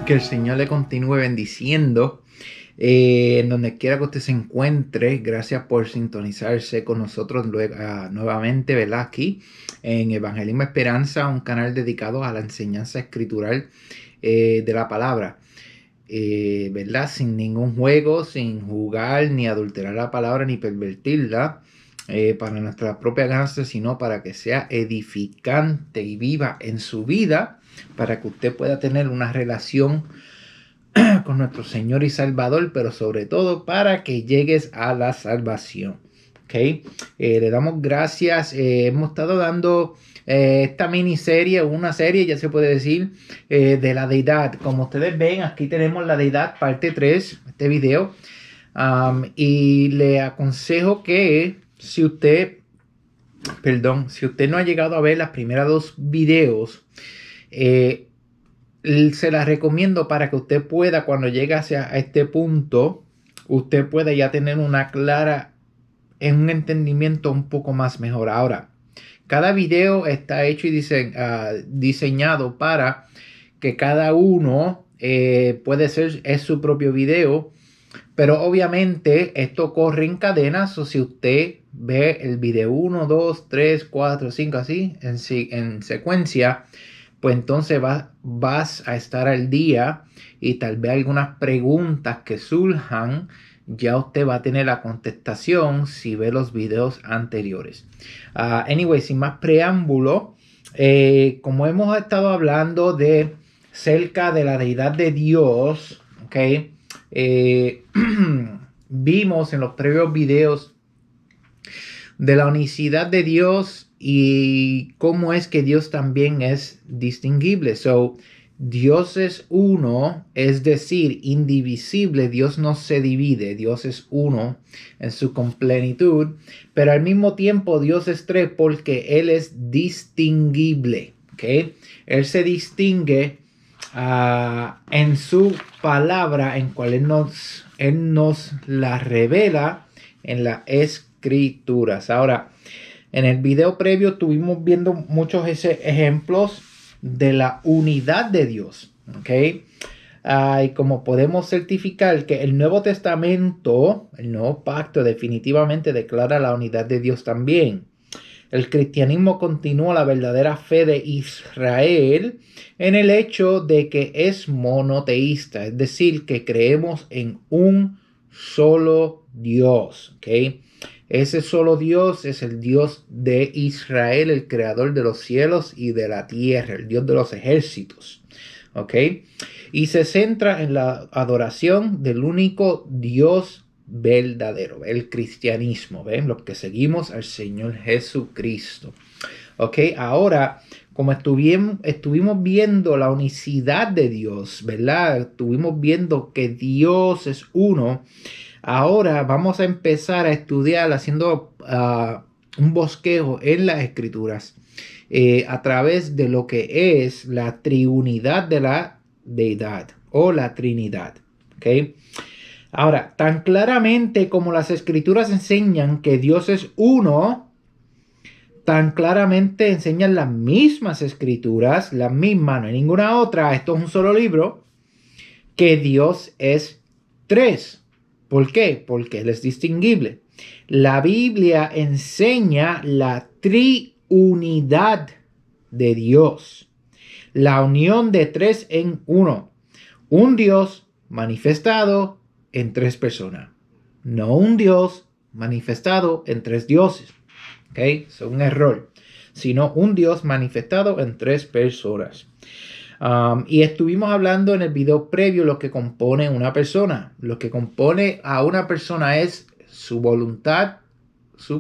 Que el Señor le continúe bendiciendo en donde quiera que usted se encuentre. Gracias por sintonizarse con nosotros nuevamente, ¿verdad? Aquí en Evangelismo Esperanza, un canal dedicado a la enseñanza escritural de la palabra. ¿Verdad? Sin ningún juego, sin jugar, ni adulterar la palabra, ni pervertirla para nuestra propia ganancia, sino para que sea edificante y viva en su vida, para que usted pueda tener una relación con nuestro Señor y Salvador, pero sobre todo para que llegues a la salvación. ¿Okay? Le damos gracias. Hemos estado dando esta miniserie, una serie, ya se puede decir, de la deidad. Como ustedes ven, aquí tenemos la deidad parte 3, este video. Y le aconsejo que si usted no ha llegado a ver las primeras dos videos, se las recomiendo para que usted pueda, cuando llegue hacia este punto, usted pueda ya tener un entendimiento un poco más mejor. Ahora, cada video está hecho y diseñado para que cada uno es su propio video, pero obviamente esto corre en cadenas, o si usted ve el video 1, 2, 3, 4, 5 así en secuencia, pues entonces vas a estar al día, y tal vez algunas preguntas que surjan, ya usted va a tener la contestación si ve los videos anteriores. Anyway, sin más preámbulo, como hemos estado hablando cerca de la deidad de Dios, ¿ok? Vimos en los previos videos de la unicidad de Dios y cómo es que Dios también es distinguible. Dios es uno, es decir, indivisible. Dios no se divide. Dios es uno en su completitud, pero al mismo tiempo Dios es tres porque Él es distinguible. ¿Okay? Él se distingue en su palabra, en cual Él nos la revela en las escrituras. Ahora, en el video previo estuvimos viendo muchos ejemplos de la unidad de Dios. ¿Okay? Y como podemos certificar que el Nuevo Testamento, el Nuevo Pacto, definitivamente declara la unidad de Dios también. El cristianismo continúa la verdadera fe de Israel en el hecho de que es monoteísta, es decir, que creemos en un solo Dios. ¿Okay? Ese solo Dios es el Dios de Israel, el creador de los cielos y de la tierra, el Dios de los ejércitos. ¿Ok? Y se centra en la adoración del único Dios verdadero, el cristianismo. ¿Ven? Los que seguimos al Señor Jesucristo. ¿Ok? Ahora, como estuvimos viendo la unicidad de Dios, ¿verdad? Estuvimos viendo que Dios es uno. Ahora vamos a empezar a estudiar haciendo un bosquejo en las escrituras a través de lo que es la triunidad de la deidad o la Trinidad. ¿Okay? Ahora, tan claramente como las escrituras enseñan que Dios es uno, tan claramente enseñan las mismas escrituras, las mismas, no hay ninguna otra, esto es un solo libro, que Dios es tres. ¿Por qué? Porque Él es distinguible. La Biblia enseña la triunidad de Dios, la unión de tres en uno, un Dios manifestado en tres personas, no un Dios manifestado en tres dioses. ¿Ok? Es un error, sino un Dios manifestado en tres personas. Y estuvimos hablando en el video previo lo que compone una persona. Lo que compone a una persona es su voluntad, su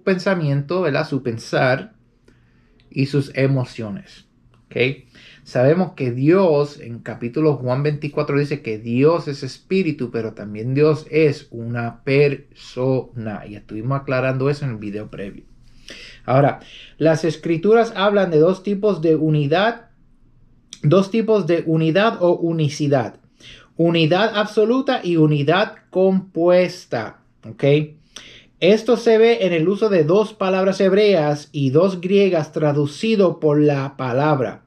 pensamiento, ¿verdad? Su pensar y sus emociones. ¿Okay? Sabemos que Dios, en capítulo Juan 24, dice que Dios es espíritu, pero también Dios es una persona. Y estuvimos aclarando eso en el video previo. Ahora, las escrituras hablan de dos tipos de unidad o unicidad. Unidad absoluta y unidad compuesta. ¿Ok? Esto se ve en el uso de dos palabras hebreas y dos griegas traducido por la palabra.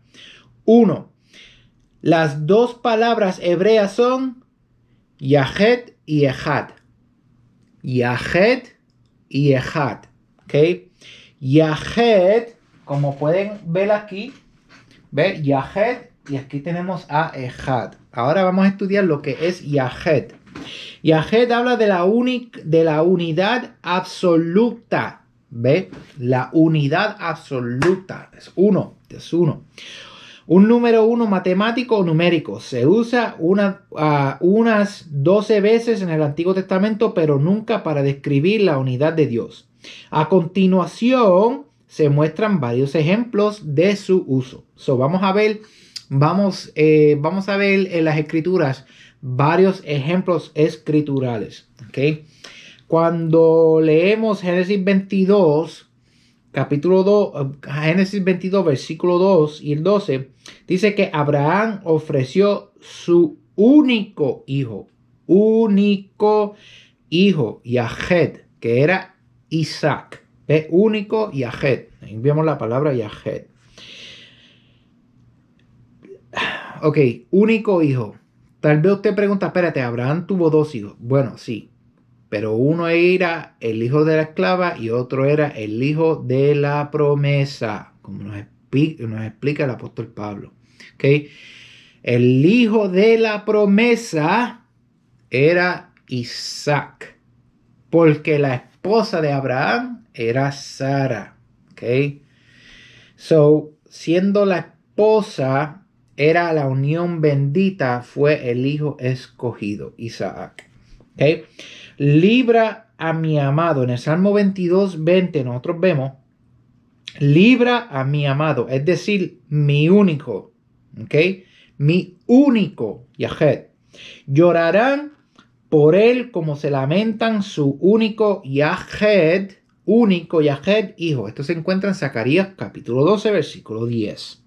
Uno, Las dos palabras hebreas son Yahed y Ejad. Yahed y Ejad. ¿Ok? Yahed, como pueden ver aquí, ¿ve? Yahed, y aquí tenemos a Ejad. Ahora vamos a estudiar lo que es Yahed. Yahed habla de la unidad absoluta. ¿Ve? La unidad absoluta. Es uno. Un número uno matemático o numérico. Se usa unas 12 veces en el Antiguo Testamento, pero nunca para describir la unidad de Dios. A continuación, se muestran varios ejemplos de su uso. Vamos a ver en las escrituras varios ejemplos escriturales. ¿Okay? Cuando leemos Génesis 22, capítulo 2, Génesis 22, versículo 2 y el 12, dice que Abraham ofreció su único hijo, Yahed, que era Isaac. ¿Ve? Único Yahed. Ahí vemos la palabra Yahed. Ok, único hijo. Tal vez usted pregunta, espérate, Abraham tuvo dos hijos. Bueno, sí, pero uno era el hijo de la esclava y otro era el hijo de la promesa, como nos explica el apóstol Pablo. ¿Okay? El hijo de la promesa era Isaac, porque la esposa de Abraham era Sara. ¿Okay? Siendo la esposa, era la unión bendita, fue el hijo escogido, Isaac. ¿Okay? Libra a mi amado. En el Salmo 22, 20 nosotros vemos, libra a mi amado, es decir, mi único. ¿Ok? Mi único, Yahed. Llorarán por él como se lamentan su único Yahed, hijo. Esto se encuentra en Zacarías capítulo 12, versículo 10.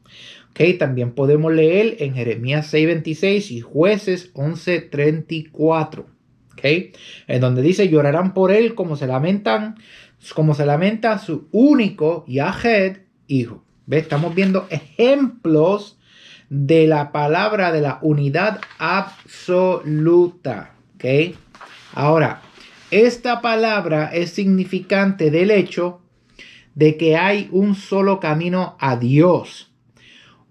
¿Ok? También podemos leer en Jeremías 6:26 y Jueces 11:34. ¿Okay? En donde dice, llorarán por él como se lamenta su único Yahed, hijo. ¿Ve? Estamos viendo ejemplos de la palabra de la unidad absoluta. ¿Okay? Ahora, esta palabra es significante del hecho de que hay un solo camino a Dios,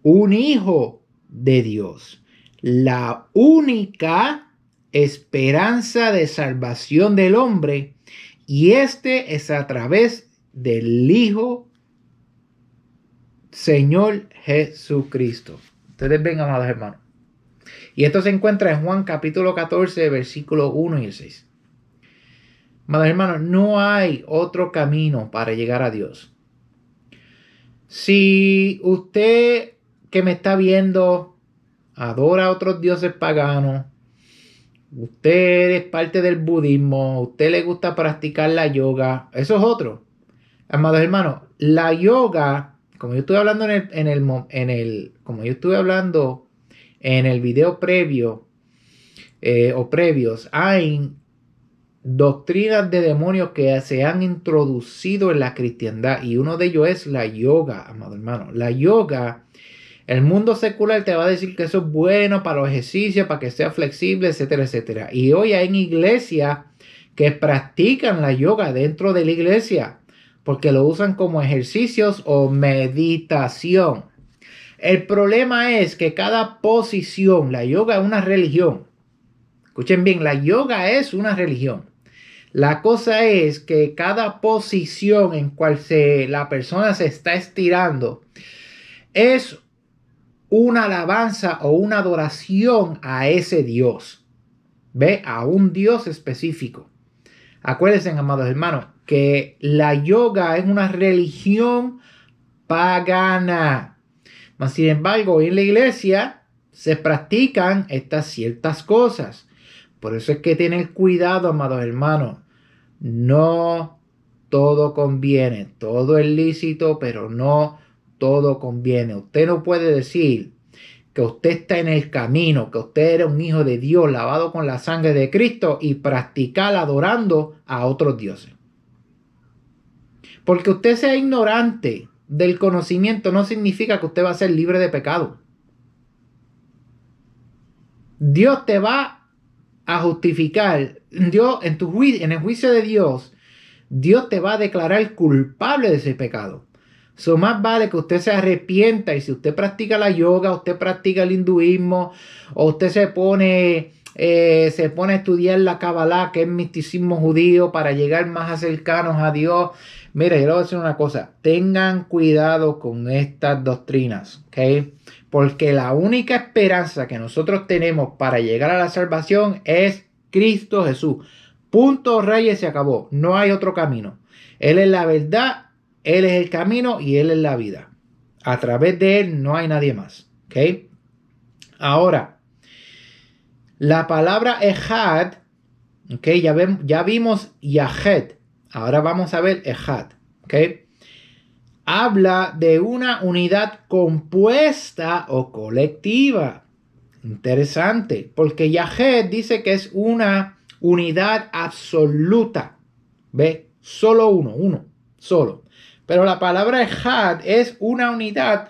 un hijo de Dios, la única esperanza de salvación del hombre, y este es a través del Hijo Señor Jesucristo. Ustedes ven, amados hermanos. Y esto se encuentra en Juan capítulo 14, versículo 1 y el 6. Amados hermanos, no hay otro camino para llegar a Dios. Si usted que me está viendo adora a otros dioses paganos, usted es parte del budismo, usted le gusta practicar la yoga, eso es otro. Amados hermanos, la yoga, como yo estuve hablando como yo estuve hablando en el video previo o previos, hay doctrinas de demonios que se han introducido en la cristiandad y uno de ellos es la yoga, amado hermano. La yoga, el mundo secular te va a decir que eso es bueno para los ejercicios, para que sea flexible, etcétera, etcétera. Y hoy hay iglesias que practican la yoga dentro de la iglesia porque lo usan como ejercicios o meditación. El problema es que cada posición, la yoga es una religión. Escuchen bien, la yoga es una religión. La cosa es que cada posición en cual la persona se está estirando es una alabanza o una adoración a ese Dios. ¿Ve? A un Dios específico. Acuérdense, amados hermanos, que la yoga es una religión pagana. Mas, sin embargo, en la iglesia se practican estas ciertas cosas. Por eso es que tener cuidado, amados hermanos. No todo conviene. Todo es lícito, pero no todo conviene. Usted no puede decir que usted está en el camino, que usted era un hijo de Dios lavado con la sangre de Cristo y practicar adorando a otros dioses. Porque usted sea ignorante del conocimiento no significa que usted va a ser libre de pecado. Dios te va a justificar. Dios, en el juicio de Dios, Dios te va a declarar culpable de ese pecado. Más vale que usted se arrepienta, y si usted practica la yoga, usted practica el hinduismo, o usted se pone a estudiar la Kabbalah, que es misticismo judío, para llegar más cercanos a Dios. Mira, yo le voy a decir una cosa: tengan cuidado con estas doctrinas, ¿ok? Porque la única esperanza que nosotros tenemos para llegar a la salvación es Cristo Jesús. Punto, reyes, se acabó. No hay otro camino. Él es la verdad, Él es el camino y Él es la vida. A través de Él no hay nadie más. ¿Ok? Ahora, la palabra Ejad, ¿ok? Ya vimos Yahed. Ahora vamos a ver Ejad. ¿Ok? Habla de una unidad compuesta o colectiva. Interesante, porque Yahed dice que es una unidad absoluta. ¿Ve? Solo uno, solo. Pero la palabra Ejad es una unidad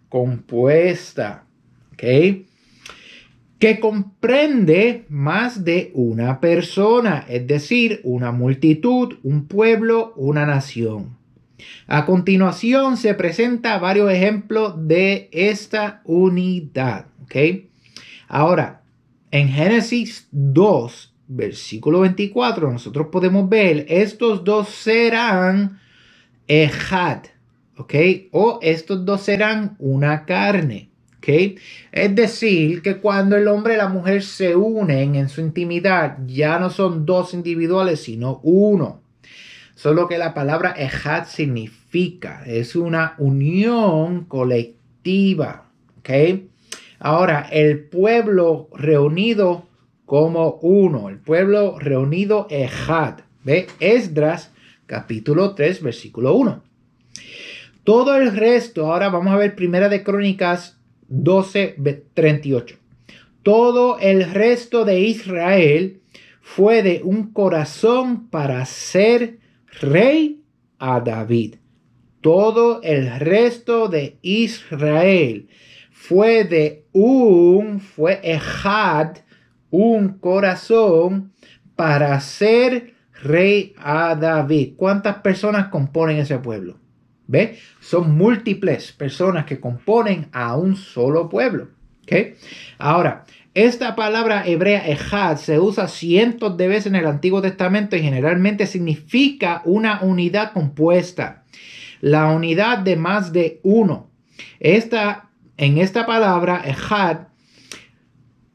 compuesta, ¿ok? Que comprende más de una persona, es decir, una multitud, un pueblo, una nación. A continuación se presentan varios ejemplos de esta unidad, ¿ok? Ahora, en Génesis 2, versículo 24, nosotros podemos ver, estos dos serán Ejad, ¿ok? O estos dos serán una carne, ¿ok? Es decir, que cuando el hombre y la mujer se unen en su intimidad, ya no son dos individuales, sino uno. Solo que la palabra Ejad significa, es una unión colectiva, ¿ok? Ahora, el pueblo reunido como uno, el pueblo reunido Ejad, ¿ve? Esdras, capítulo 3, versículo 1. Todo el resto, ahora vamos a ver Primera de Crónicas 12, 38. Todo el resto de Israel fue de un corazón para ser rey a David. Todo el resto de Israel fue Ejad, un corazón para ser rey a David. ¿Cuántas personas componen ese pueblo? ¿Ve? Son múltiples personas que componen a un solo pueblo. ¿Okay? Ahora, esta palabra hebrea Ejad se usa cientos de veces en el Antiguo Testamento y generalmente significa una unidad compuesta. La unidad de más de uno. En esta palabra Ejad,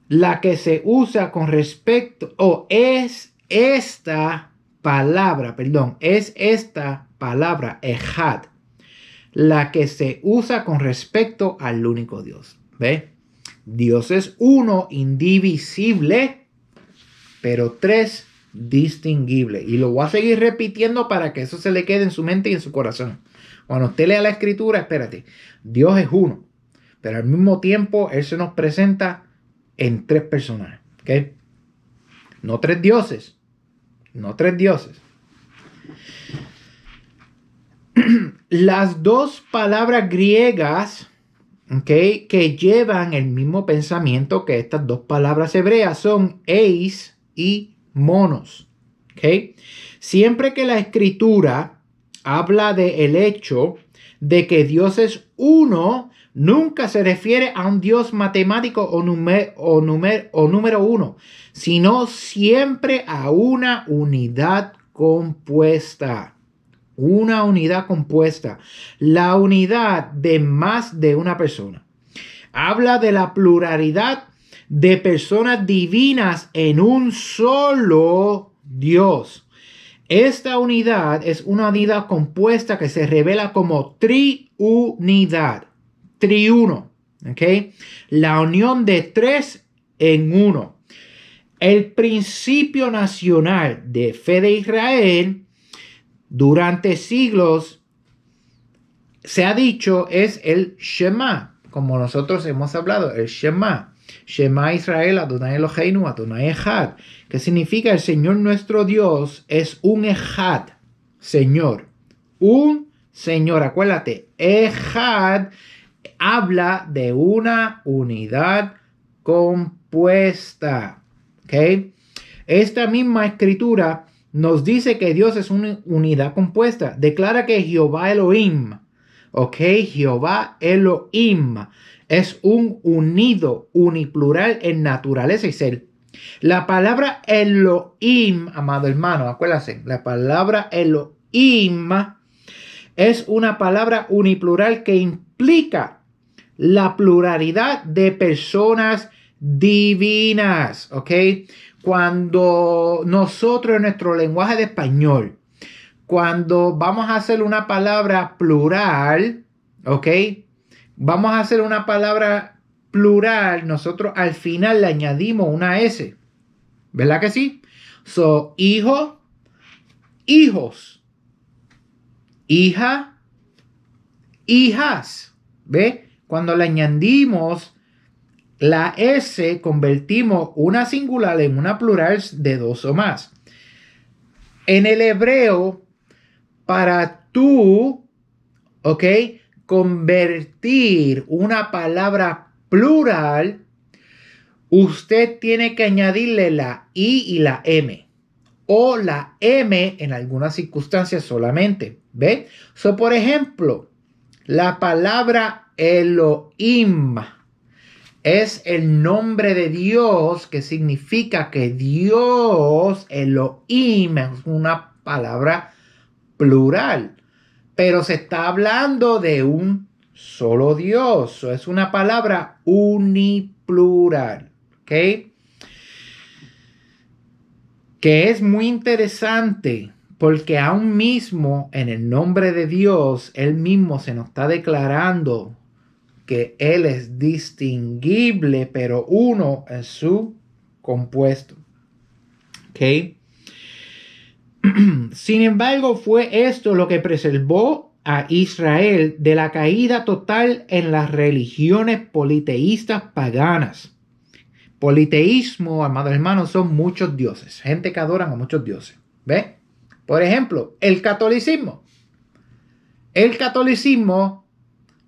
la que se usa con respecto, es esta palabra Ejad, la que se usa con respecto al único Dios. ¿Ve? Dios es uno, indivisible, pero tres, distinguible. Y lo voy a seguir repitiendo para que eso se le quede en su mente y en su corazón. Cuando usted lea la escritura, espérate, Dios es uno, pero al mismo tiempo Él se nos presenta en tres personajes. ¿Ok? No tres dioses. No tres dioses. Las dos palabras griegas, ¿okay?, que llevan el mismo pensamiento que estas dos palabras hebreas son eis y monos. ¿Okay? Siempre que la escritura habla del hecho de que Dios es uno, nunca se refiere a un Dios matemático o número uno, sino siempre a una unidad compuesta. Una unidad compuesta. La unidad de más de una persona. Habla de la pluralidad de personas divinas en un solo Dios. Esta unidad es una unidad compuesta que se revela como triunidad. Triuno. ¿Ok? La unión de tres en uno. El principio nacional de fe de Israel durante siglos se ha dicho es el Shema, como nosotros hemos hablado, el Shema. Shema Israel, Adonai Eloheinu, Adonai Echad, que significa el Señor nuestro Dios es un Echad, Señor. Un Señor, acuérdate, Echad habla de una unidad compuesta. ¿Ok? Esta misma escritura nos dice que Dios es una unidad compuesta. Declara que Jehová Elohim, ¿ok? Jehová Elohim es un unido, uniplural en naturaleza y ser. La palabra Elohim, amado hermano, acuérdate, la palabra Elohim es una palabra uniplural que implica la pluralidad de personas divinas, ¿ok? Cuando nosotros en nuestro lenguaje de español, cuando vamos a hacer una palabra plural, ¿ok? Vamos a hacer una palabra plural, nosotros al final le añadimos una S, ¿verdad que sí? So, hijo, hijos, hija, hijas, ¿ve? Cuando le añadimos la S, convertimos una singular en una plural de dos o más. En el hebreo, para tú, ¿ok? Convertir una palabra plural, usted tiene que añadirle la I y la M. O la M en algunas circunstancias solamente. ¿Ve? So, por ejemplo, la palabra Elohim es el nombre de Dios, que significa que Dios, Elohim, es una palabra plural. Pero se está hablando de un solo Dios. Es una palabra uniplural. ¿Ok? Que es muy interesante porque aún mismo en el nombre de Dios, Él mismo se nos está declarando que Él es distinguible, pero uno en su compuesto. ¿Ok? Sin embargo, fue esto lo que preservó a Israel de la caída total en las religiones politeístas paganas. Politeísmo, amados hermanos, son muchos dioses, gente que adoran a muchos dioses. ¿Ve? Por ejemplo, el catolicismo. El catolicismo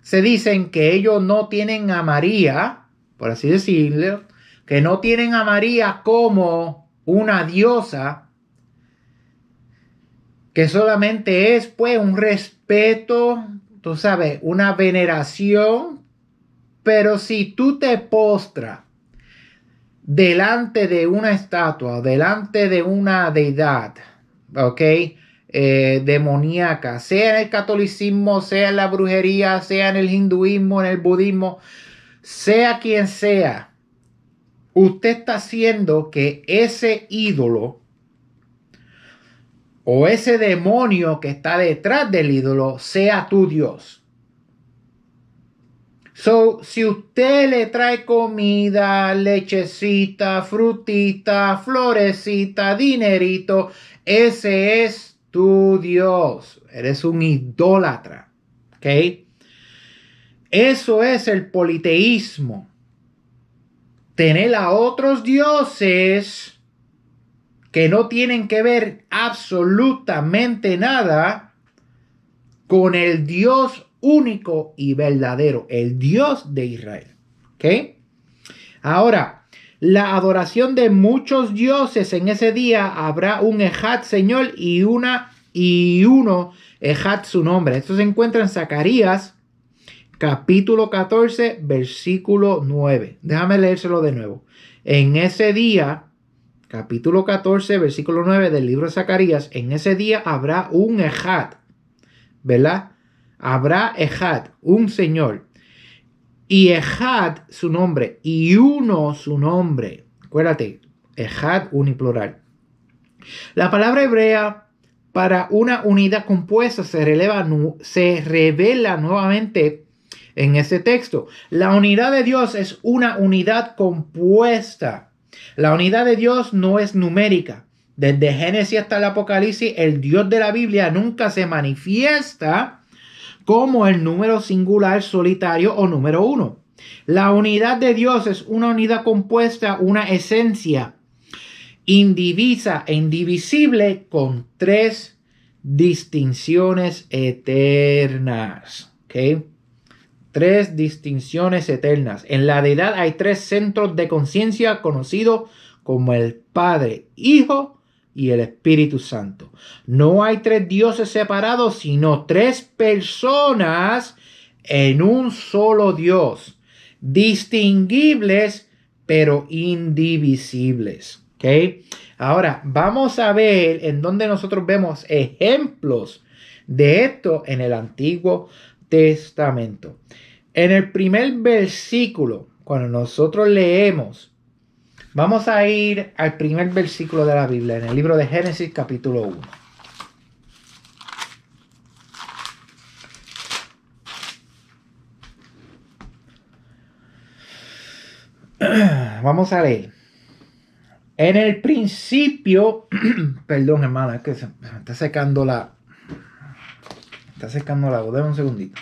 se dicen que ellos no tienen a María, por así decirlo, que no tienen a María como una diosa, que solamente es pues un respeto, tú sabes, una veneración. Pero si tú te postras delante de una estatua, delante de una deidad, ¿ok? Demoníaca, sea en el catolicismo, sea en la brujería, sea en el hinduismo, en el budismo, sea quien sea, usted está haciendo que ese ídolo o ese demonio que está detrás del ídolo sea tu Dios. So, si usted le trae comida, lechecita, frutita, florecita, dinerito, ese es tu Dios. Eres un idólatra. ¿Ok? Eso es el politeísmo. Tener a otros dioses que no tienen que ver absolutamente nada con el Dios único y verdadero, el Dios de Israel. ¿Ok? Ahora, la adoración de muchos dioses en ese día habrá un Ejad Señor y uno Ejad su nombre. Esto se encuentra en Zacarías capítulo 14, versículo 9. Déjame leérselo de nuevo. En ese día, capítulo 14, versículo 9 del libro de Zacarías, en ese día habrá un Ejad, ¿verdad? Habrá Ejad, un Señor, y Ejad su nombre, y uno su nombre. Acuérdate, Ejad uniplural. La palabra hebrea para una unidad compuesta se revela nuevamente en ese texto. La unidad de Dios es una unidad compuesta. La unidad de Dios no es numérica. Desde Génesis hasta el Apocalipsis, el Dios de la Biblia nunca se manifiesta como el número singular, solitario o número uno. La unidad de Dios es una unidad compuesta, una esencia indivisa e indivisible con tres distinciones eternas. ¿Ok? tres distinciones eternas. En la deidad hay tres centros de conciencia conocidos como el Padre, Hijo y el Espíritu Santo. No hay tres dioses separados, sino tres personas en un solo Dios, distinguibles pero indivisibles. ¿Okay? Ahora vamos a ver en dónde nosotros vemos ejemplos de esto en el Antiguo Testamento. En el primer versículo, cuando nosotros leemos, vamos a ir al primer versículo de la Biblia, en el libro de Génesis capítulo 1. Vamos a leer. En el principio, perdón hermana, es que se me está secando la... Está secando la voz, déjame un segundito.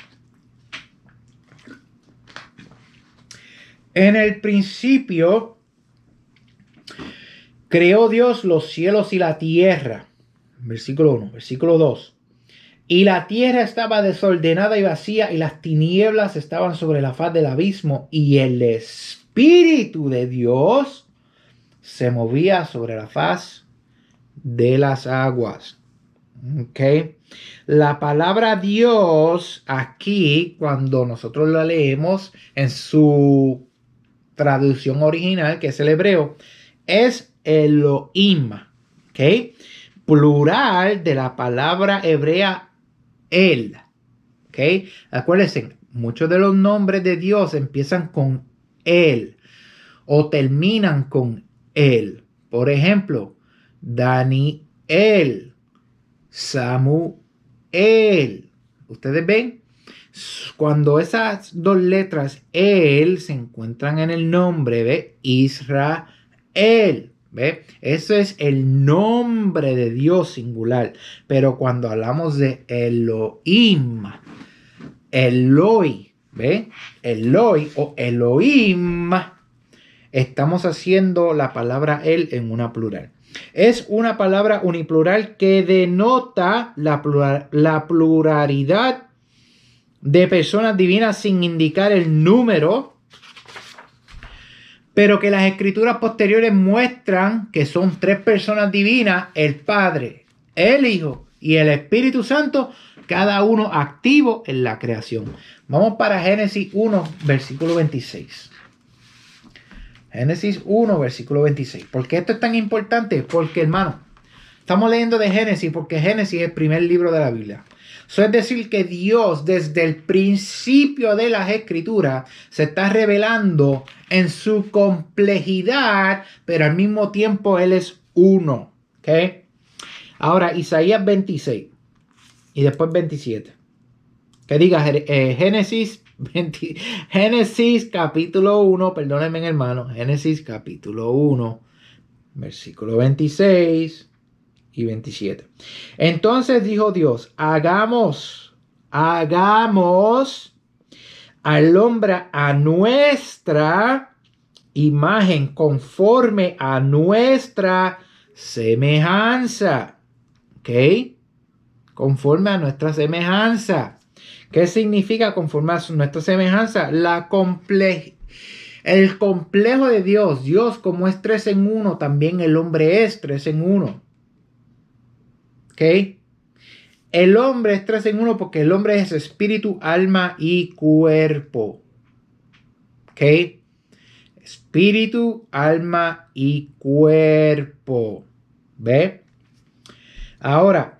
En el principio creó Dios los cielos y la tierra. Versículo 1, versículo 2. Y la tierra estaba desordenada y vacía, y las tinieblas estaban sobre la faz del abismo, y el Espíritu de Dios se movía sobre la faz de las aguas. ¿Ok? La palabra Dios aquí, cuando nosotros la leemos en su traducción original, que es el hebreo, es Elohim. ¿Ok? Plural de la palabra hebrea El. ¿Ok? Acuérdense, muchos de los nombres de Dios empiezan con El o terminan con El. Por ejemplo, Daniel, Samuel. ¿Ustedes ven? Cuando esas dos letras El se encuentran en el nombre, ¿ve? Israel. ¿Ve? Ese es el nombre de Dios singular. Pero cuando hablamos de Elohim, Eloi, ¿ve? Eloi o Elohim, estamos haciendo la palabra él en una plural. Es una palabra uniplural que denota la pluralidad de personas divinas sin indicar el número, pero que las escrituras posteriores muestran que son tres personas divinas, el Padre, el Hijo y el Espíritu Santo, cada uno activo en la creación. Vamos para Génesis 1, versículo 26. Génesis 1, versículo 26. ¿Por qué esto es tan importante? Porque, hermano, estamos leyendo de Génesis porque Génesis es el primer libro de la Biblia. Eso es decir que Dios desde el principio de las escrituras se está revelando en su complejidad, pero al mismo tiempo Él es uno. ¿Okay? Ahora, Isaías 26 y después 27. Que diga Génesis 20, Génesis capítulo 1, perdónenme hermano, Génesis capítulo 1, versículo 26 y 27. Entonces dijo Dios, hagamos al hombre a nuestra imagen, conforme a nuestra semejanza. ¿Ok? Conforme a nuestra semejanza. ¿Qué significa conforme a nuestra semejanza? El complejo de Dios. Dios, como es 3 en 1, también el hombre es 3 en 1. ¿Ok? El hombre es 3 en 1 porque el hombre es espíritu, alma y cuerpo. ¿Ok? Espíritu, alma y cuerpo. ¿Ve? Ahora,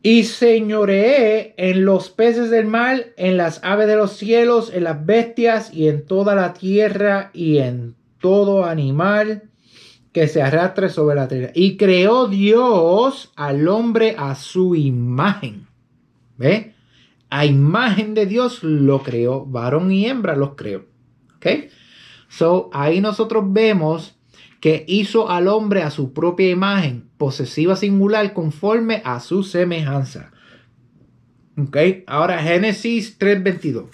y señoreé en los peces del mar, en las aves de los cielos, en las bestias y en toda la tierra y en todo animal que se arrastre sobre la tierra. Y creó Dios al hombre a su imagen. ¿Ve? A imagen de Dios lo creó. Varón y hembra los creó. ¿Ok? So, ahí nosotros vemos que hizo al hombre a su propia imagen, posesiva singular, conforme a su semejanza. Ok, ahora Génesis 3:22.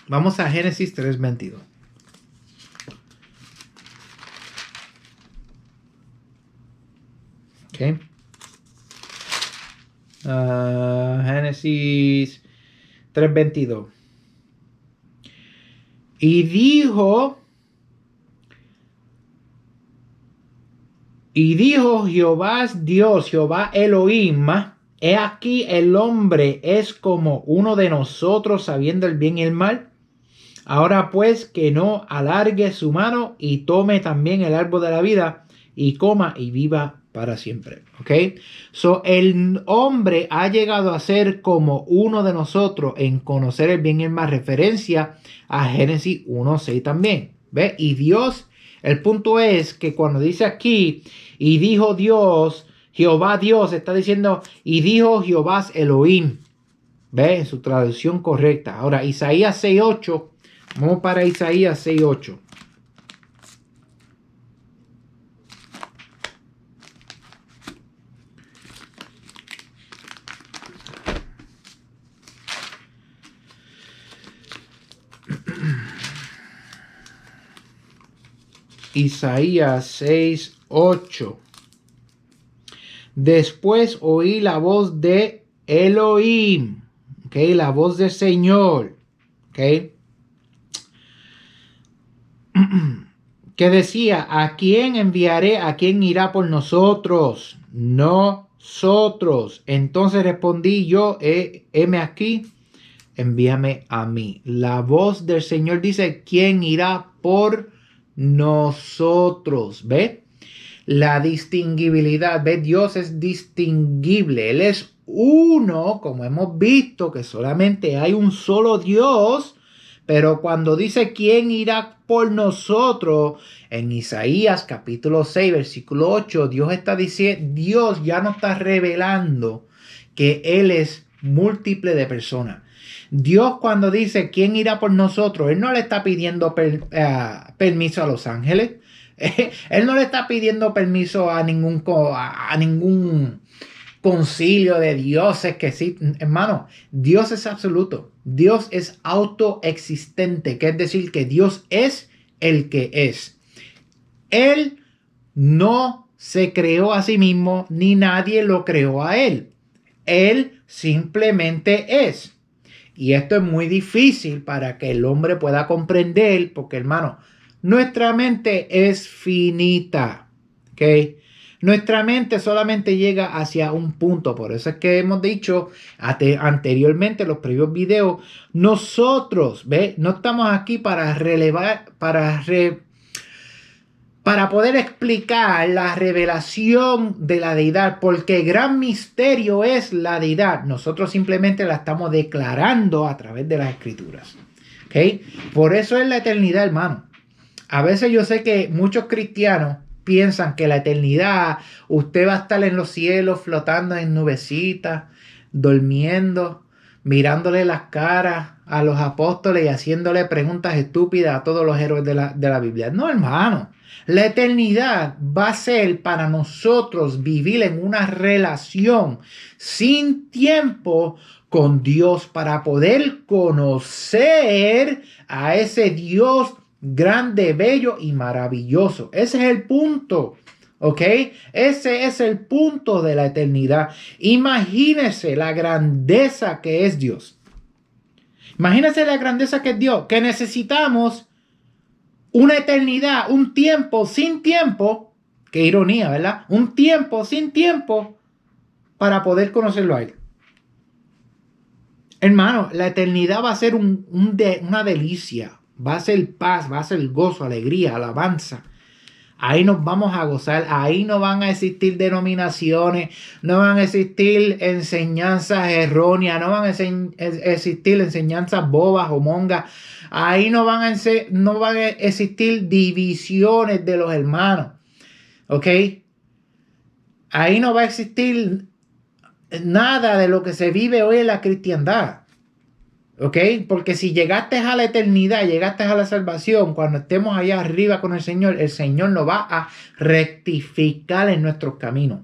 Vamos a Génesis 3:22. Ok. Génesis 3:22. Y dijo Jehová Dios, Jehová Elohim, he aquí el hombre es como uno de nosotros, sabiendo el bien y el mal. Ahora pues que no alargue su mano y tome también el árbol de la vida y coma y viva para siempre. ¿Ok? So, el hombre ha llegado a ser como uno de nosotros en conocer el bien y el mal, referencia a Génesis 1:6 también. ¿Ve? Y Dios, el punto es que cuando dice aquí, y dijo Dios, Jehová Dios, está diciendo, y dijo Jehová Elohim. ¿Ve? En su traducción correcta. Ahora, Isaías 6:8. Vamos para Isaías 6:8. Isaías 6:8. Después oí la voz de Elohim, ¿ok? La voz del Señor, ¿ok? Que decía, ¿a quién enviaré? ¿A quién irá por nosotros? Nosotros. Entonces respondí yo, heme aquí, envíame a mí. La voz del Señor dice, ¿quién irá por nosotros? ¿Ve? La distinguibilidad, ¿ve? Dios es distinguible. Él es uno, como hemos visto, que solamente hay un solo Dios. Pero cuando dice quién irá por nosotros, en Isaías capítulo 6, versículo 8, Dios está diciendo, Dios ya no está revelando que Él es múltiple de personas. Dios cuando dice quién irá por nosotros, Él no le está pidiendo permiso a los ángeles. Él no le está pidiendo permiso a ningún concilio de dioses que sí, hermano, Dios es absoluto. Dios es autoexistente, que es decir, que Dios es el que es. Él no se creó a sí mismo, ni nadie lo creó a él. Él simplemente es. Y esto es muy difícil para que el hombre pueda comprender, porque, hermano, nuestra mente es finita, ¿ok? Nuestra mente solamente llega hacia un punto. Por eso es que hemos dicho anteriormente en los previos videos, nosotros, ¿ve? No estamos aquí para relevar, para poder explicar la revelación de la deidad, porque el gran misterio es la deidad. Nosotros simplemente la estamos declarando a través de las escrituras, ¿ok? Por eso es la eternidad, hermano. A veces yo sé que muchos cristianos piensan que la eternidad, usted va a estar en los cielos flotando en nubecitas, durmiendo, mirándole las caras a los apóstoles y haciéndole preguntas estúpidas a todos los héroes de la Biblia. No, hermano. La eternidad va a ser para nosotros vivir en una relación sin tiempo con Dios para poder conocer a ese Dios grande, bello y maravilloso. Ese es el punto, ¿ok? Ese es el punto de la eternidad. Imagínese la grandeza que es Dios. Imagínese la grandeza que es Dios, que necesitamos una eternidad, un tiempo sin tiempo. Qué ironía, ¿verdad? Un tiempo sin tiempo para poder conocerlo a Él. Hermano, la eternidad va a ser una delicia. Va a ser paz, va a ser gozo, alegría, alabanza. Ahí nos vamos a gozar. Ahí no van a existir denominaciones, no van a existir enseñanzas erróneas, no van a existir enseñanzas bobas o mongas. Ahí no van a existir divisiones de los hermanos. ¿Ok? Ahí no va a existir nada de lo que se vive hoy en la cristiandad. ¿Ok? Porque si llegaste a la eternidad, llegaste a la salvación, cuando estemos allá arriba con el Señor nos va a rectificar en nuestros caminos.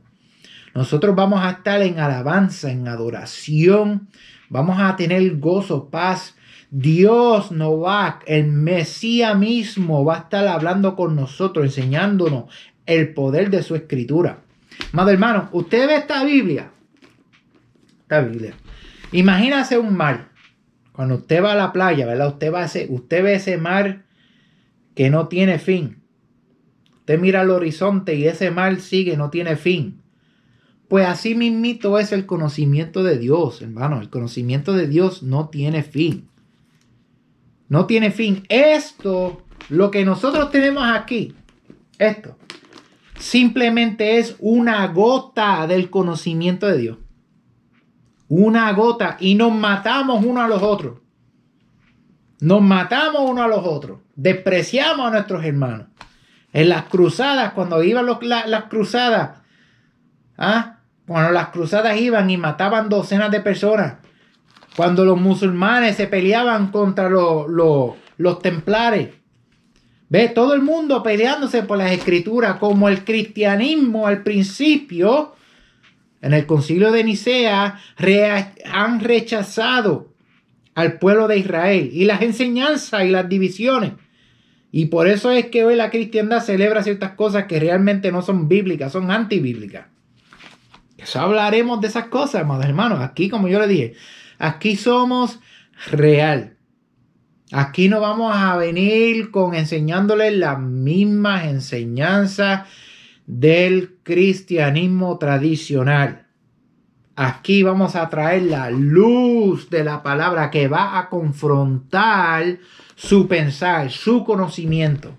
Nosotros vamos a estar en alabanza, en adoración, vamos a tener gozo, paz. Dios nos va, el Mesías mismo va a estar hablando con nosotros, enseñándonos el poder de su escritura. Amado hermano, usted ve esta Biblia. Imagínase un mar. Cuando usted va a la playa, ¿verdad? Usted ve ese mar que no tiene fin. Usted mira el horizonte y ese mar sigue, no tiene fin. Pues así mismito es el conocimiento de Dios, hermano. El conocimiento de Dios no tiene fin. No tiene fin. Esto, lo que nosotros tenemos aquí, esto, simplemente es una gota del conocimiento de Dios. Una gota. Y nos matamos uno a los otros. Nos matamos uno a los otros. Despreciamos a nuestros hermanos. En las cruzadas, cuando iban las cruzadas, cuando las cruzadas iban y mataban docenas de personas, cuando los musulmanes se peleaban contra los templares, ve todo el mundo peleándose por las escrituras, como el cristianismo al principio, en el concilio de Nicea, han rechazado al pueblo de Israel y las enseñanzas y las divisiones. Y por eso es que hoy la cristiandad celebra ciertas cosas que realmente no son bíblicas, son antibíblicas. Eso hablaremos de esas cosas, amados hermanos. Aquí, como yo le dije, aquí somos real. Aquí no vamos a venir con enseñándoles las mismas enseñanzas del cristianismo tradicional. Aquí vamos a traer la luz de la palabra que va a confrontar su pensar, su conocimiento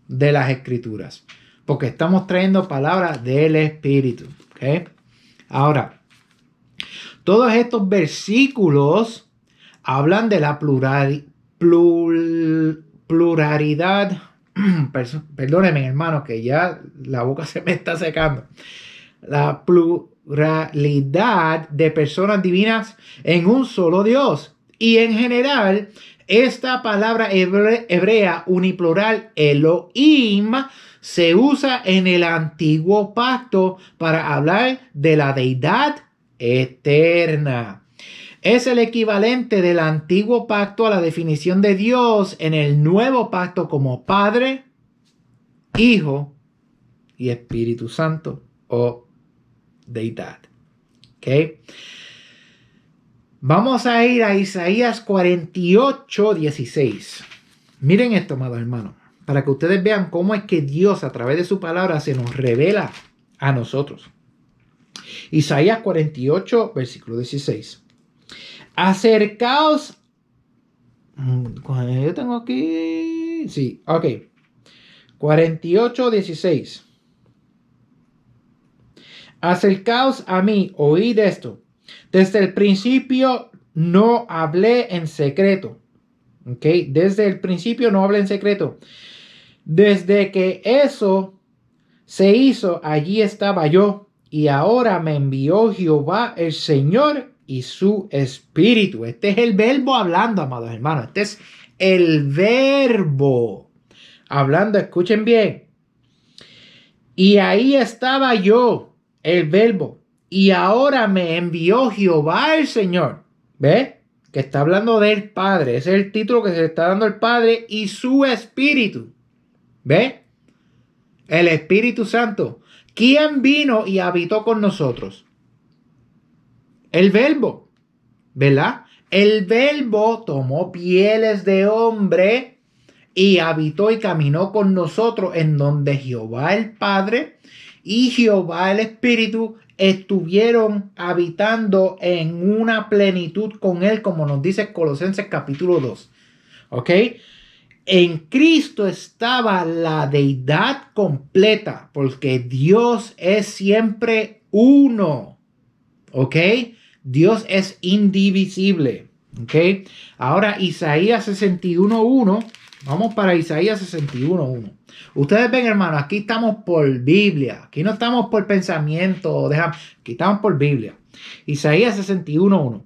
de las escrituras. Porque estamos trayendo palabras del Espíritu. ¿Okay? Ahora, todos estos versículos hablan de la pluralidad. Perdónenme, hermano, que ya la boca se me está secando. La pluralidad de personas divinas en un solo Dios. Y en general, esta palabra hebrea uniplural Elohim se usa en el antiguo pacto para hablar de la deidad eterna. Es el equivalente del antiguo pacto a la definición de Dios en el nuevo pacto como Padre, Hijo y Espíritu Santo o deidad. ¿Okay? Vamos a ir a Isaías 48:16. Miren esto, amados hermanos, para que ustedes vean cómo es que Dios a través de su palabra se nos revela a nosotros. Isaías 48, versículo 16. Acercaos. Yo tengo aquí. Sí, ok. 48:16. Acercaos a mí, oíd esto. Desde el principio no hablé en secreto. ¿Ok? Desde el principio no hablé en secreto. Desde que eso se hizo, allí estaba yo. Y ahora me envió Jehová el Señor y su Espíritu. Este es el verbo hablando, amados hermanos. Este es el verbo hablando. Escuchen bien. Y ahí estaba yo, el verbo. Y ahora me envió Jehová el Señor. ¿Ve? Que está hablando del Padre. Ese es el título que se le está dando al Padre y su Espíritu. ¿Ve? El Espíritu Santo. ¿Quién vino y habitó con nosotros? El Verbo. ¿Verdad? El Verbo tomó pieles de hombre y habitó y caminó con nosotros en donde Jehová el Padre y Jehová el Espíritu estuvieron habitando en una plenitud con él, como nos dice Colosenses capítulo 2. ¿Ok? En Cristo estaba la deidad completa, porque Dios es siempre uno. ¿Ok? Dios es indivisible. ¿Ok? Ahora Isaías 61:1. Vamos para Isaías 61:1. Ustedes ven, hermanos, aquí estamos por Biblia. Aquí no estamos por pensamiento. Aquí estamos por Biblia. Isaías 61:1.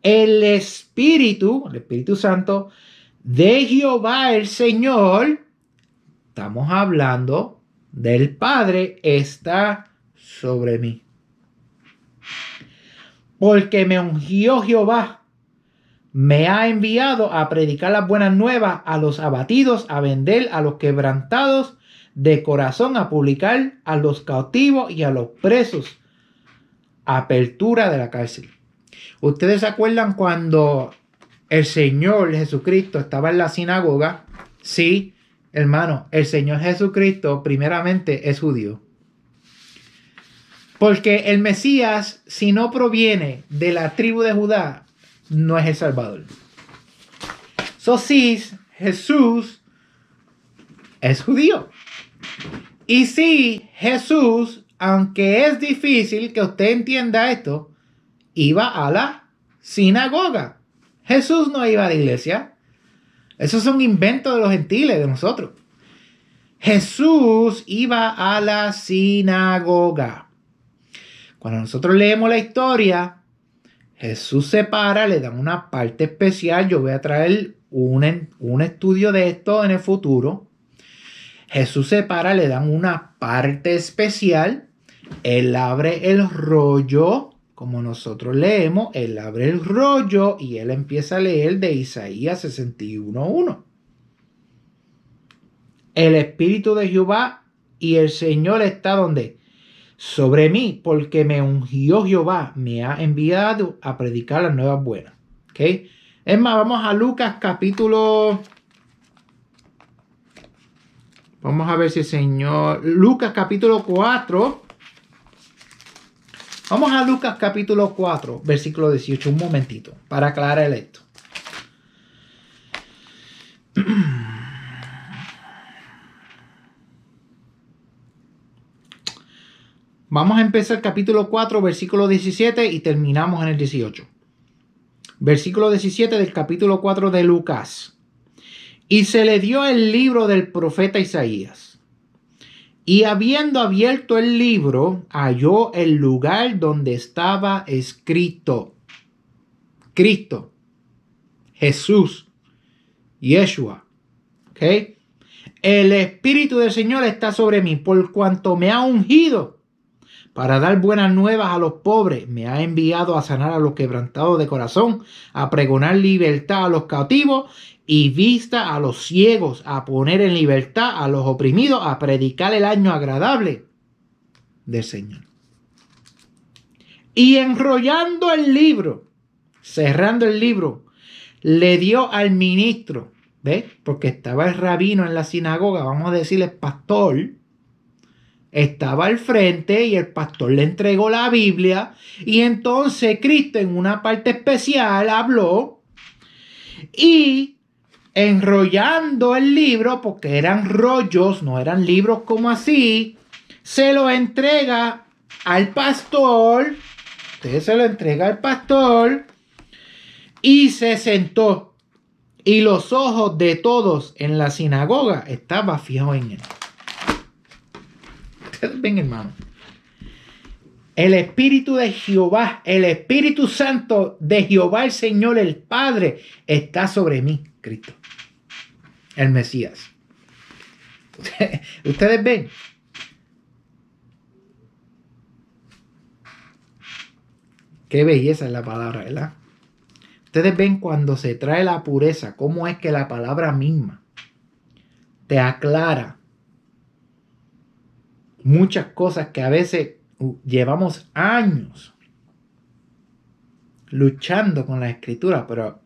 El Espíritu Santo de Jehová el Señor, estamos hablando del Padre, está sobre mí. Porque me ungió Jehová. Me ha enviado a predicar las buenas nuevas a los abatidos, a vender a los quebrantados de corazón, a publicar a los cautivos y a los presos. Apertura de la cárcel. ¿Ustedes se acuerdan cuando el Señor Jesucristo estaba en la sinagoga, sí, hermano, el Señor Jesucristo primeramente es judío. Porque el Mesías, si no proviene de la tribu de Judá, no es el Salvador. So, sí, Jesús es judío. Y sí, Jesús, aunque es difícil que usted entienda esto, iba a la sinagoga. Jesús no iba a la iglesia. Eso es un invento de los gentiles, de nosotros. Jesús iba a la sinagoga. Cuando nosotros leemos la historia, Jesús se para, le dan una parte especial. Yo voy a traer un estudio de esto en el futuro. Jesús se para, le dan una parte especial. Él abre el rollo, como nosotros leemos, él abre el rollo y él empieza a leer de Isaías 61:1. El Espíritu de Jehová y el Señor está donde? Sobre mí, porque me ungió Jehová, me ha enviado a predicar las nuevas buenas. ¿Okay? Es más, vamos a Lucas capítulo... Vamos a ver si el Señor... Lucas capítulo 4. Vamos a Lucas capítulo 4, versículo 18. Un momentito, para aclarar esto. Vamos a empezar capítulo 4, versículo 17 y terminamos en el 18. Versículo 17 del capítulo 4 de Lucas. Y se le dio el libro del profeta Isaías. Y habiendo abierto el libro, halló el lugar donde estaba escrito. Cristo, Jesús, Yeshua. ¿Ok? El Espíritu del Señor está sobre mí, por cuanto me ha ungido para dar buenas nuevas a los pobres. Me ha enviado a sanar a los quebrantados de corazón, a pregonar libertad a los cautivos y vista a los ciegos, a poner en libertad a los oprimidos, a predicar el año agradable del Señor. Y enrollando el libro, cerrando el libro, le dio al ministro, ¿ves? Porque estaba el rabino en la sinagoga, vamos a decirle pastor. Estaba al frente y el pastor le entregó la Biblia y entonces Cristo en una parte especial habló y enrollando el libro, porque eran rollos, no eran libros como así, se lo entrega al pastor. Usted se lo entrega al pastor y se sentó y los ojos de todos en la sinagoga estaban fijos en él. Ven, hermano. El Espíritu de Jehová, el Espíritu Santo de Jehová, el Señor, el Padre, está sobre mí, Cristo, el Mesías. Ustedes ven. Qué belleza es la palabra, ¿verdad? Ustedes ven cuando se trae la pureza, cómo es que la palabra misma te aclara muchas cosas que a veces llevamos años luchando con la escritura, pero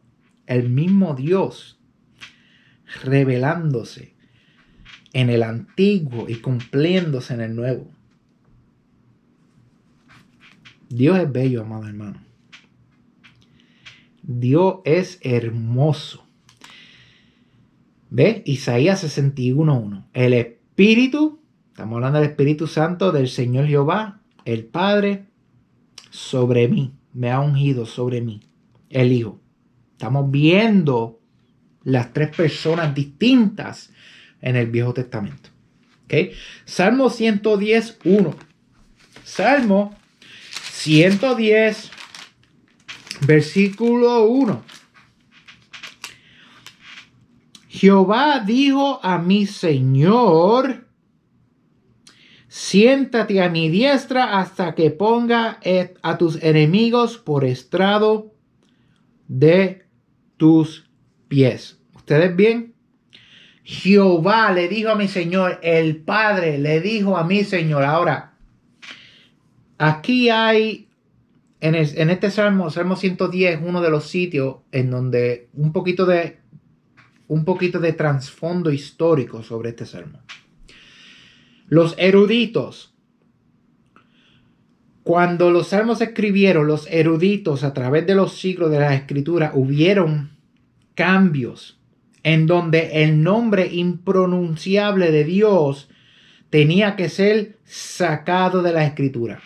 el mismo Dios revelándose en el antiguo y cumpliéndose en el nuevo. Dios es bello, amado hermano. Dios es hermoso. ¿Ves? Isaías 61:1. El Espíritu, estamos hablando del Espíritu Santo del Señor Jehová, el Padre, sobre mí, me ha ungido sobre mí, el Hijo. Estamos viendo las tres personas distintas en el Viejo Testamento. ¿Okay? Salmo 110:1. Salmo 110, versículo 1. Jehová dijo a mi Señor: siéntate a mi diestra hasta que ponga a tus enemigos por estrado de tus pies. ¿Ustedes bien? Jehová le dijo a mi Señor, el Padre le dijo a mi Señor. Ahora, aquí hay en este Salmo, Salmo 110, uno de los sitios en donde un poquito de trasfondo histórico sobre este Salmo. Los eruditos, cuando los salmos se escribieron, los eruditos a través de los siglos de la escritura, hubieron cambios en donde el nombre impronunciable de Dios tenía que ser sacado de la escritura.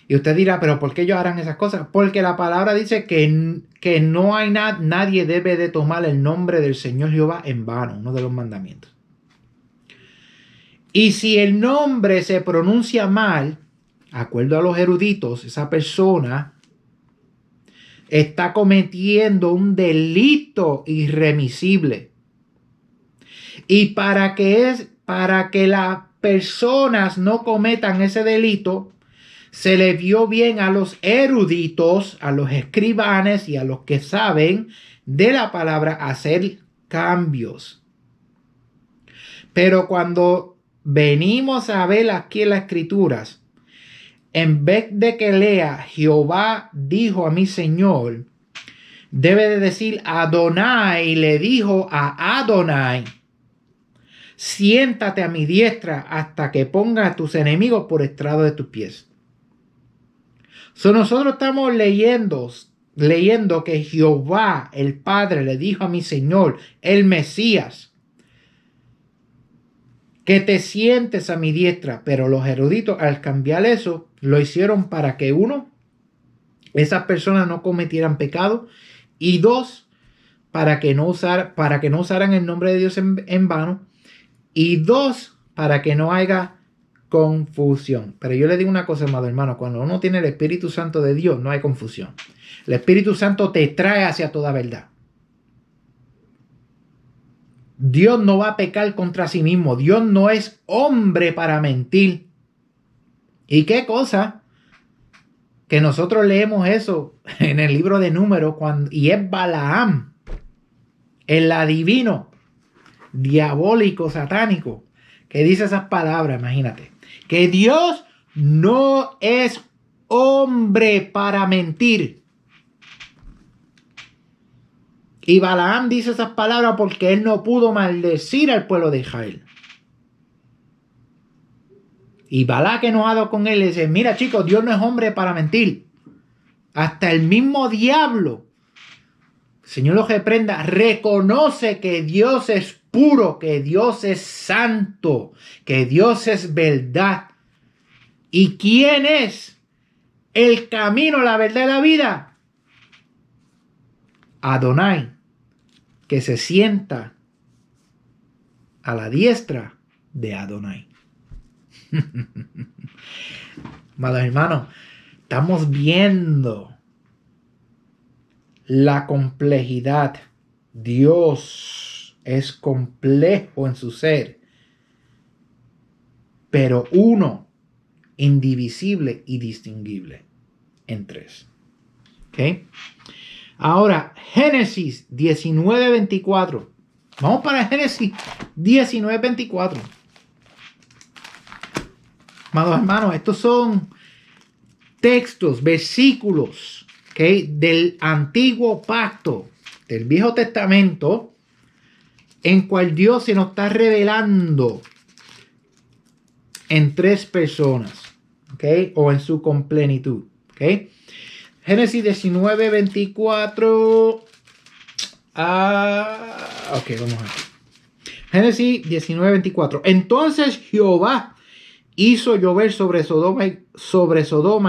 Y usted dirá, pero ¿por qué ellos harán esas cosas? Porque la palabra dice que no hay nadie debe de tomar el nombre del Señor Jehová en vano, uno de los mandamientos. Y si el nombre se pronuncia mal, de acuerdo a los eruditos, esa persona está cometiendo un delito irremisible. Y para que las personas no cometan ese delito, se le vio bien a los eruditos, a los escribanes y a los que saben de la palabra hacer cambios. Pero cuando venimos a ver aquí en las escrituras, en vez de que lea Jehová dijo a mi Señor, debe de decir Adonai le dijo a Adonai, siéntate a mi diestra hasta que ponga a tus enemigos por estrado de tus pies. Nosotros estamos leyendo que Jehová, el Padre, le dijo a mi Señor, el Mesías, que te sientes a mi diestra. Pero los eruditos, al cambiar eso, lo hicieron para que, uno, esas personas no cometieran pecado, y dos, para que no usaran el nombre de Dios en vano, y dos, para que no haya confusión. Pero yo le digo una cosa, amado hermano, cuando uno tiene el Espíritu Santo de Dios, no hay confusión. El Espíritu Santo te trae hacia toda verdad. Dios no va a pecar contra sí mismo. Dios no es hombre para mentir. ¿Y qué cosa? Que nosotros leemos eso en el libro de Números y es Balaam, el adivino, diabólico, satánico, que dice esas palabras, imagínate. Que Dios no es hombre para mentir. Y Balaam dice esas palabras porque él no pudo maldecir al pueblo de Israel. Y Balac, enojado con él, le dice, mira chicos, Dios no es hombre para mentir. Hasta el mismo diablo, Señor los reprenda, reconoce que Dios es puro, que Dios es santo, que Dios es verdad. ¿Y quién es el camino, la verdad y la vida? Adonai, que se sienta a la diestra de Adonai. Amados hermanos, estamos viendo la complejidad. Dios es complejo en su ser, pero uno, indivisible y distinguible en tres. ¿Ok? Ahora, Génesis 19:24. Vamos para Génesis 19:24. Amados hermanos, estos son textos, versículos, ¿okay?, del antiguo pacto, del Viejo Testamento, en cual Dios se nos está revelando en tres personas, ¿okay?, o en su completitud. ¿Okay? Génesis 19:24. Ok, vamos a ver. Génesis 19:24. Entonces Jehová hizo llover sobre Sodoma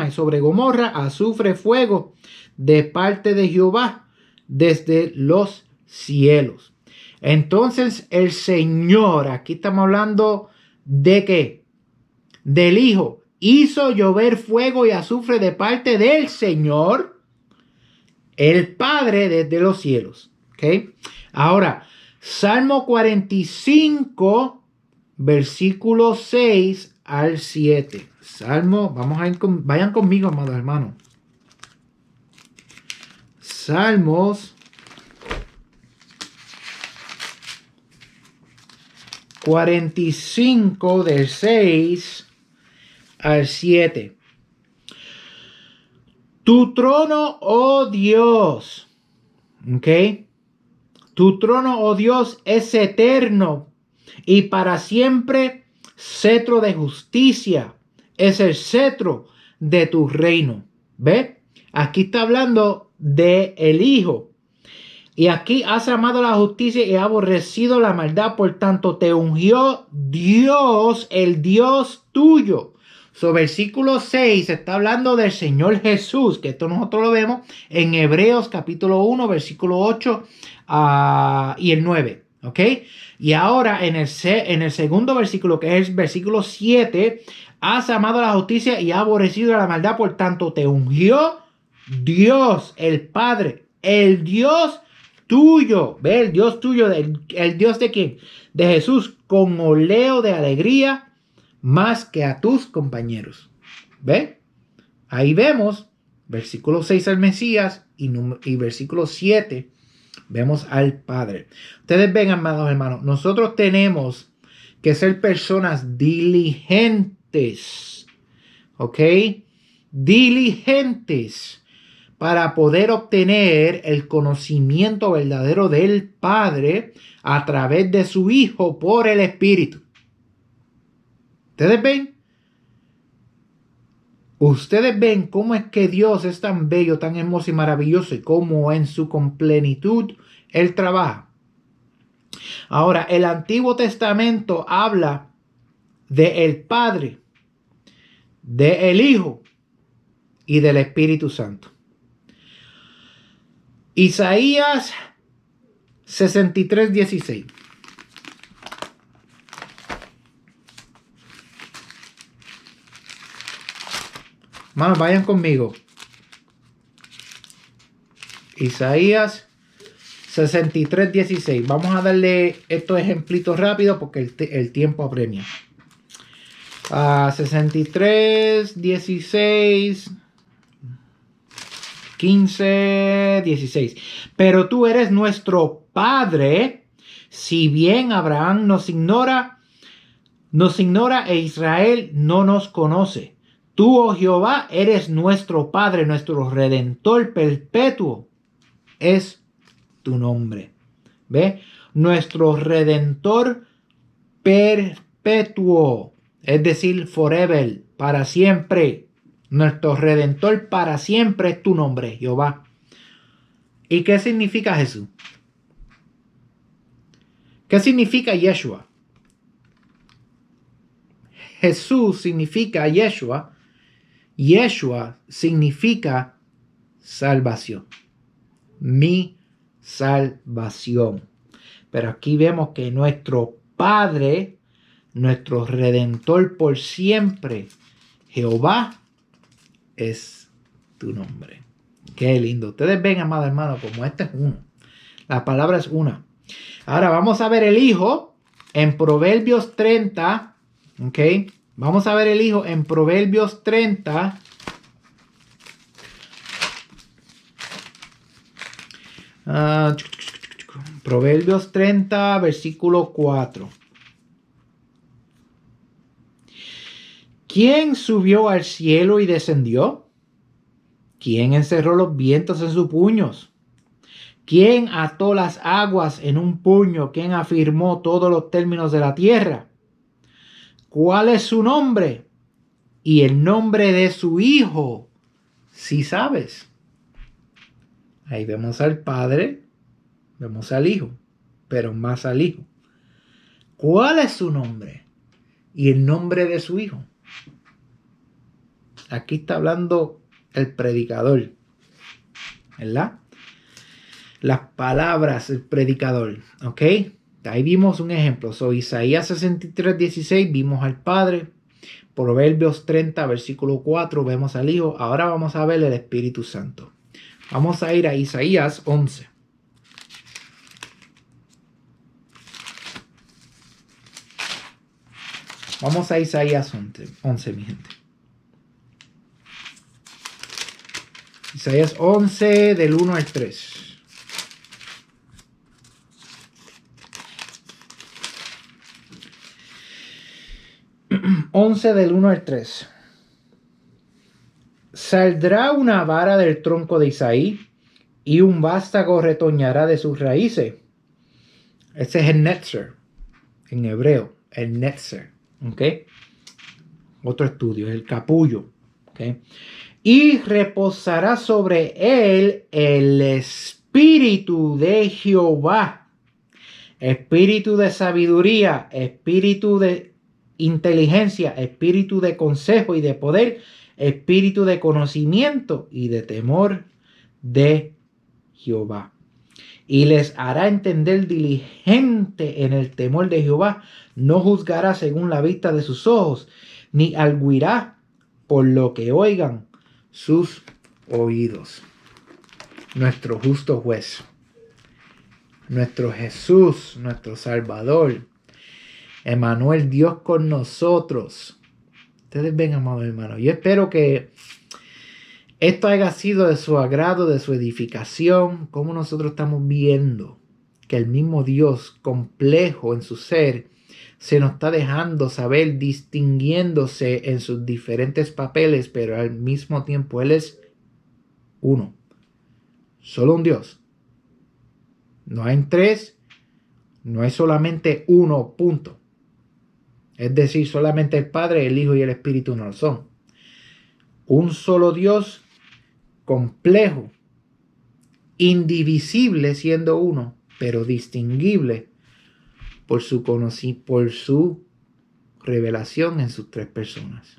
y sobre Gomorra azufre, fuego de parte de Jehová desde los cielos. Entonces el Señor, aquí estamos hablando de ¿qué? Del Hijo, hizo llover fuego y azufre de parte del Señor, el Padre desde los cielos. ¿Okay? Ahora, Salmo 45, versículo 6 al 7. Salmo, vayan conmigo, amados hermanos. Salmos 45 del 6 al 7. Tu trono, oh Dios, ¿ok? Tu trono, oh Dios, es eterno y para siempre cetro de justicia. Es el cetro de tu reino. ¿Ve? Aquí está hablando de el Hijo. Y aquí has amado la justicia y aborrecido la maldad. Por tanto, te ungió Dios, el Dios tuyo. Versículo 6 está hablando del Señor Jesús, que esto nosotros lo vemos en Hebreos capítulo 1, versículo 8 y el 9. ¿Ok? Y ahora en el segundo versículo, que es el versículo 7, has amado la justicia y aborrecido la maldad. Por tanto, te ungió Dios, el Padre, el Dios tuyo. Ve, el Dios tuyo, el Dios de quién? De Jesús, con oleo de alegría más que a tus compañeros. ¿Ve? Ahí vemos versículo 6 al Mesías y versículo 7 vemos al Padre. Ustedes ven, amados hermanos, nosotros tenemos que ser personas diligentes. ¿Ok? Diligentes para poder obtener el conocimiento verdadero del Padre a través de su Hijo por el Espíritu. ¿Ustedes ven? Ustedes ven cómo es que Dios es tan bello, tan hermoso y maravilloso y cómo en su completitud Él trabaja. Ahora, el Antiguo Testamento habla de el Padre, de el Hijo y del Espíritu Santo. Isaías 63:16. Manos, vayan conmigo. Isaías 63:16. Vamos a darle estos ejemplitos rápido porque el tiempo apremia. 63:16, 15, 16. Pero tú eres nuestro Padre, si bien Abraham nos ignora e Israel no nos conoce. Tú, oh Jehová, eres nuestro Padre, nuestro Redentor perpetuo es tu nombre. ¿Ve? Nuestro Redentor perpetuo, es decir, forever, para siempre. Nuestro Redentor para siempre es tu nombre, Jehová. ¿Y qué significa Jesús? ¿Qué significa Yeshua? Jesús significa Yeshua. Yeshua significa salvación. Mi salvación. Pero aquí vemos que nuestro Padre, nuestro Redentor por siempre, Jehová, es tu nombre. Qué lindo. Ustedes ven, amado hermano, como este es uno. La palabra es una. Ahora vamos a ver el Hijo en Proverbios 30. ¿Ok? Vamos a ver el Hijo en Proverbios 30. Proverbios 30, versículo 4. ¿Quién subió al cielo y descendió? ¿Quién encerró los vientos en sus puños? ¿Quién ató las aguas en un puño? ¿Quién afirmó todos los términos de la tierra? ¿Cuál es su nombre? Y el nombre de su Hijo, si sabes. Ahí vemos al Padre, vemos al Hijo, pero más al Hijo. ¿Cuál es su nombre? Y el nombre de su Hijo. Aquí está hablando el predicador, ¿verdad? Las palabras del predicador, ¿ok? Ahí vimos un ejemplo. Isaías 63:16 vimos al Padre. Proverbios 30, versículo 4 vemos al Hijo. Ahora vamos a ver el Espíritu Santo. Vamos a ir a Isaías 11. Vamos a Isaías 11, mi gente. Isaías 11 del 1 al 3. del 1 al 3. Saldrá una vara del tronco de Isaí y un vástago retoñará de sus raíces. Ese es el netzer, en hebreo, el netzer. ¿Okay? Otro estudio, el capullo. ¿Okay? Y reposará sobre él el espíritu de Jehová, espíritu de sabiduría, espíritu de inteligencia, espíritu de consejo y de poder, espíritu de conocimiento y de temor de Jehová. Y les hará entender diligente en el temor de Jehová. No juzgará según la vista de sus ojos, ni arguirá por lo que oigan sus oídos. Nuestro justo juez, nuestro Jesús, nuestro Salvador, Emmanuel, Dios con nosotros. Ustedes ven, amados hermanos, yo espero que esto haya sido de su agrado, de su edificación, como nosotros estamos viendo que el mismo Dios, complejo en su ser, se nos está dejando saber, distinguiéndose en sus diferentes papeles, pero al mismo tiempo Él es uno. Solo un Dios. No hay tres, no hay solamente uno, punto. Es decir, solamente el Padre, el Hijo y el Espíritu no lo son. Un solo Dios complejo, indivisible siendo uno, pero distinguible por su revelación en sus tres personas.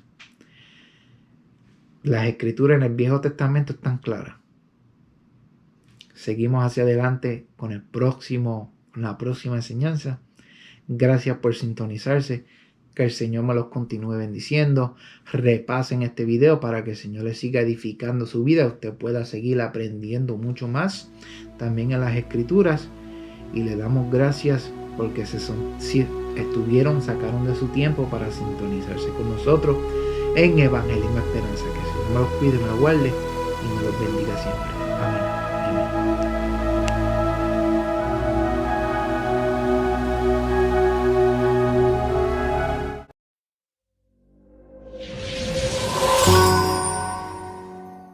Las escrituras en el Viejo Testamento están claras. Seguimos hacia adelante con la próxima enseñanza. Gracias por sintonizarse. Que el Señor me los continúe bendiciendo. Repasen este video para que el Señor les siga edificando su vida. Usted pueda seguir aprendiendo mucho más también en las escrituras. Y le damos gracias porque sacaron de su tiempo para sintonizarse con nosotros en Evangelismo Esperanza. Que el Señor me los cuide, me los guarde y me los bendiga siempre.